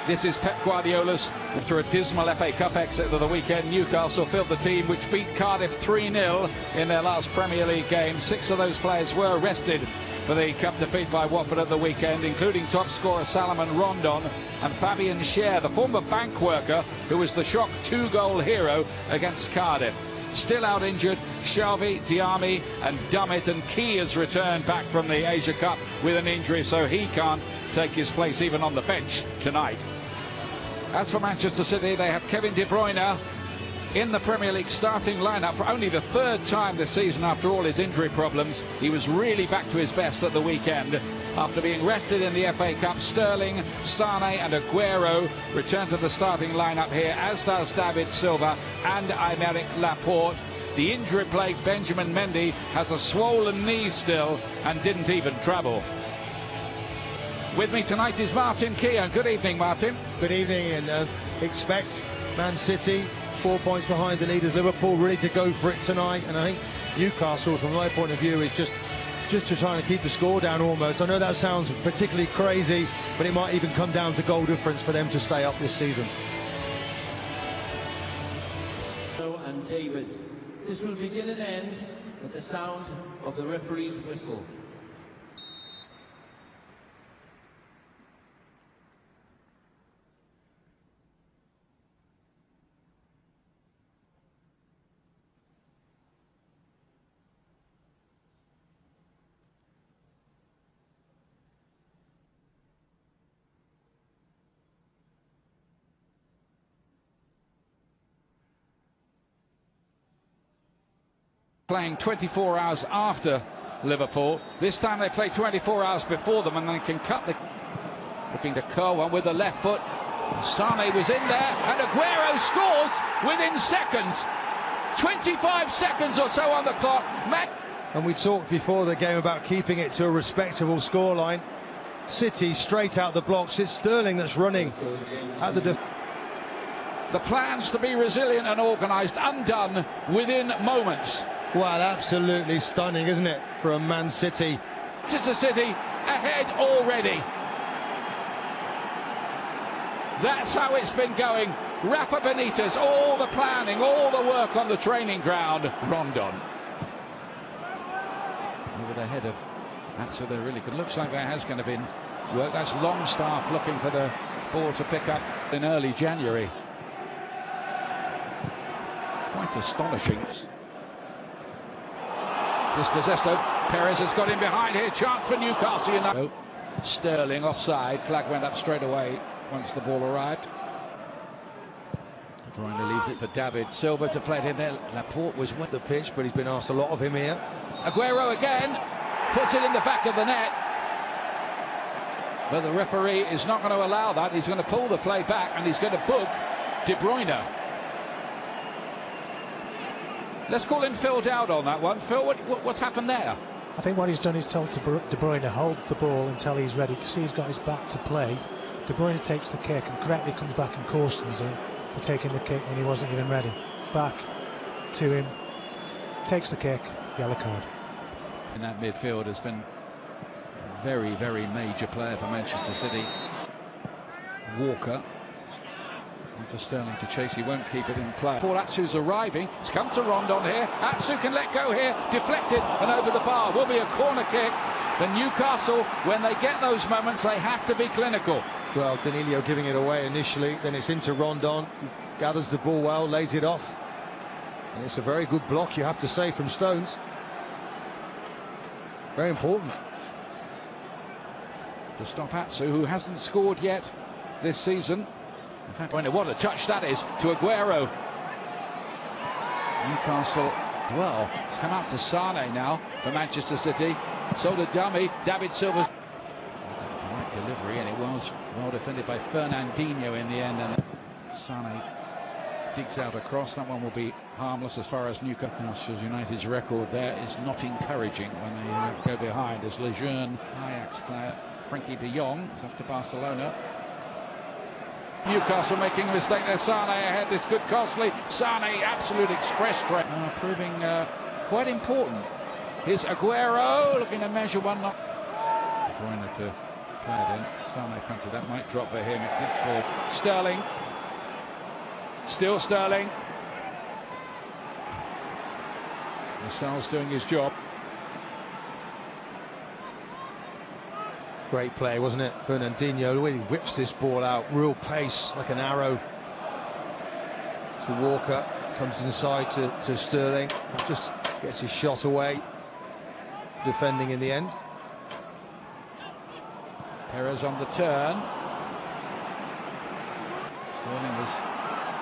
This is Pep Guardiola's. After a dismal FA Cup exit of the weekend, Newcastle filled the team which beat Cardiff 3-0 in their last Premier League game. 6 of those players were rested for the cup defeat by Watford at the weekend, including top scorer Salomon Rondon and Fabian Schär, the former bank worker who was the shock 2-goal hero against Cardiff. Still out injured, Shelvey, Diami and Dummett, and Key has returned back from the Asia Cup with an injury, so he can't take his place even on the bench tonight. As for Manchester City, they have Kevin De Bruyne in the Premier League starting lineup for only the 3rd time this season after all his injury problems. He was really back to his best at the weekend. After being rested in the FA Cup, Sterling, Sane and Aguero return to the starting lineup here, as does David Silva and Aymeric Laporte. The injury-plagued Benjamin Mendy has a swollen knee still and didn't even travel. With me tonight is Martin Keown. Good evening, Martin. Good evening, and expect Man City 4 points behind the leaders Liverpool, ready to go for it tonight. And I think Newcastle, from my point of view, is just to try and keep the score down almost. I know that sounds particularly crazy, but it might even come down to goal difference for them to stay up this season. And David, this will begin and end with the sound of the referee's whistle. Playing 24 hours after Liverpool. This time they play 24 hours before them, and they can cut the... Looking to curl one with the left foot. Sane was in there, and Aguero scores within seconds. 25 seconds or so on the clock. And we talked before the game about keeping it to a respectable scoreline. City straight out the blocks. It's Sterling that's running at the... The plans to be resilient and organised undone within moments. Well, absolutely stunning, isn't it, from Man City? Manchester City ahead already. That's how it's been going. Rafa Benitez, all the planning, all the work on the training ground. Rondon. Over the head of Atsu, they're really good. Looks like there has going to be work. That's Longstaff looking for the ball to pick up in early January. Quite astonishing. Dispossessed. Perez has got in behind here. Chance for Newcastle United. Sterling offside. Flag went up straight away once the ball arrived. De Bruyne leaves it for David Silva to play it in there. Laporte was with the pitch, but he's been asked a lot of him here. Aguero again puts it in the back of the net, but the referee is not going to allow that. He's going to pull the play back, and he's going to book De Bruyne. Let's call in Phil Dowd on that one. Phil, what's happened there? I think what he's done is told De Bruyne to hold the ball until he's ready. You can see he's got his back to play. De Bruyne takes the kick and correctly comes back and cautions him for taking the kick when he wasn't even ready. Back to him, takes the kick, yellow card. In that midfield has been a very, very major player for Manchester City. Walker. For Sterling to chase, he won't keep it in play. Paul Atsu's arriving. It's come to Rondon here. Atsu can let go here. Deflected and over the bar. Will be a corner kick. The Newcastle, when they get those moments, they have to be clinical. Well, Danilo giving it away initially. Then it's into Rondon. He gathers the ball well, lays it off. And it's a very good block, you have to say, from Stones. Very important. To stop Atsu, who hasn't scored yet this season. In fact, what a touch that is to Aguero. Newcastle, well, it's come out to Sane now for Manchester City. So the dummy, David Silva's right delivery, and it was well defended by Fernandinho in the end. And Sane digs out across. That one will be harmless as far as Newcastle United's record there is not encouraging when they go behind, as Lejeune, Ajax player Frankie de Jong is off to Barcelona. Newcastle making a mistake there. Sane ahead. This good costly. Sane, absolute express train. Proving quite important. Here's Aguero looking to measure one. De Bruyne to flared in. Sane fancied that might drop for him. It did for Sterling. Still Sterling. Lascelles doing his job. Great play, wasn't it? Fernandinho really whips this ball out, real pace, like an arrow. To Walker, comes inside to Sterling, just gets his shot away. Defending in the end. Perez on the turn. Sterling was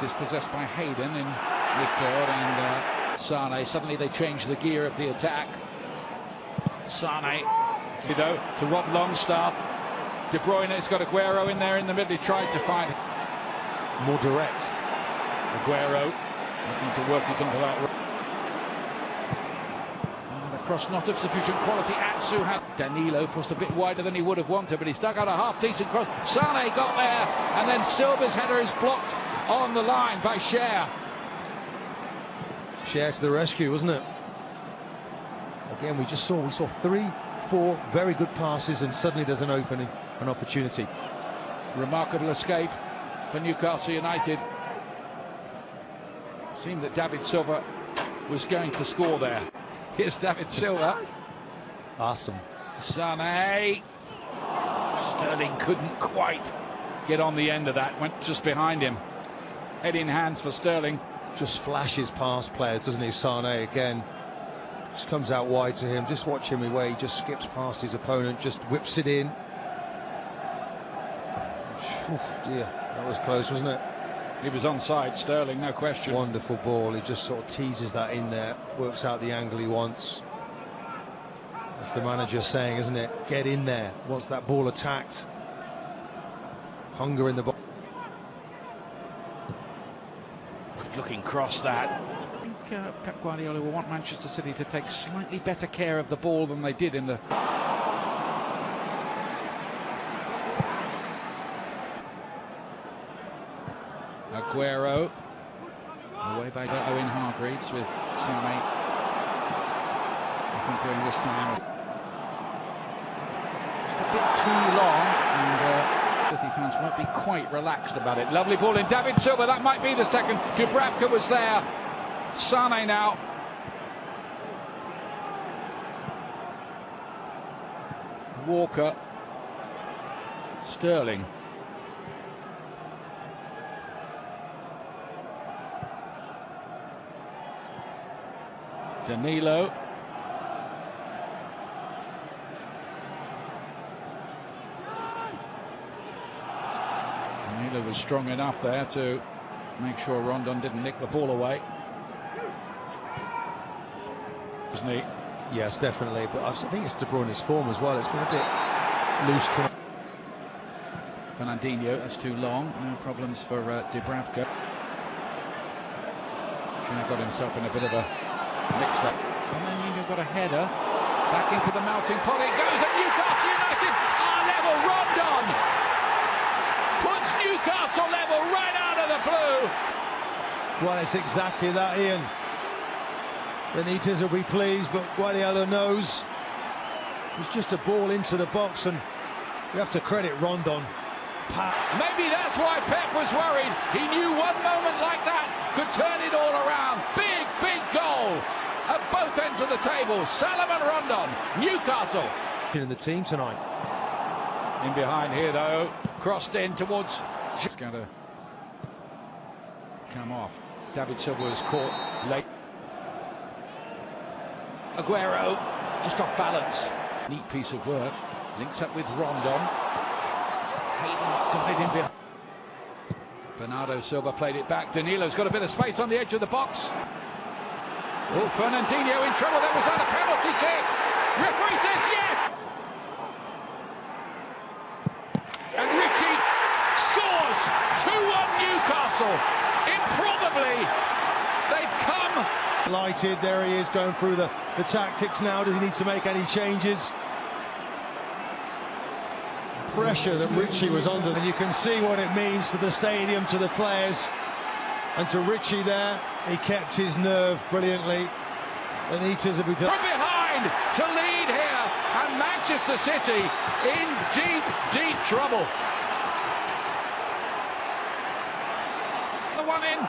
dispossessed by Hayden in midfield, and Sane. Suddenly they change the gear of the attack. Sane, to Rob Longstaff. De Bruyne's got Aguero in there in the middle. He tried to find more direct. Aguero looking to work it onto that. And the cross not of sufficient quality. Atsu had Danilo forced a bit wider than he would have wanted, but he's dug out a half-decent cross. Sane got there, and then Silva's header is blocked on the line by Cher. Cher to the rescue, wasn't it? Again, we saw 3-4 very good passes, and suddenly there's an opening, an opportunity. Remarkable escape for Newcastle United. Seemed that David Silva was going to score there. Here's David Silva. Awesome. Sane. Sterling couldn't quite get on the end of that. Went just behind him. Head in hands for Sterling. Just flashes past players, doesn't he? Sane again. Just comes out wide to him. Just watch him the way he just skips past his opponent, just whips it in. Dear, that was close, wasn't it? He was onside, Sterling, no question. Wonderful ball. He just sort of teases that in there, works out the angle he wants. That's the manager saying, isn't it? Get in there. Wants that ball attacked. Hunger in the box. Good looking cross that. I think Pep Guardiola will want Manchester City to take slightly better care of the ball than they did in the... Aguero away by Owen Hargreaves with Sane. I think doing this time just a bit too long, and City fans won't be quite relaxed about it. Lovely ball in. David Silva, that might be the second. Dubravka was there. Sane now. Walker. Sterling. Danilo. Danilo was strong enough there to make sure Rondon didn't nick the ball away. Wasn't he? Yes, definitely. But I think it's De Bruyne's form as well. It's been a bit loose tonight. Fernandinho, that's too long. No problems for Dubravka. Should have got himself in a bit of a mix-up. And then Fernandinho got a header back into the melting pot. It goes at Newcastle United. Our level, Rondon puts Newcastle level right out of the blue. Well, it's exactly that, Ian. Benitez will be pleased, but Guardiola knows it's just a ball into the box, and you have to credit Rondon. Maybe that's why Pep was worried. He knew one moment like that could turn it all around. Big goal at both ends of the table. Salomon Rondon, Newcastle. In the team tonight. In behind here though, crossed in towards. It's going to come off. David Silva is caught late. Aguero just off balance. Neat piece of work. Links up with Rondon. Hayden got it in behind. Bernardo Silva played it back. Danilo's got a bit of space on the edge of the box. Oh, Fernandinho in trouble. That was on a penalty kick. Referee says yes. And Richie scores. 2-1 Newcastle. Improbably, they've come. Lighted, there he is going through the tactics now. Does he need to make any changes? Pressure that Richie was under, and you can see what it means to the stadium, to the players, and to Richie there. He kept his nerve brilliantly. Benitez will be from behind to lead here, and Manchester City in deep, deep trouble. The one in.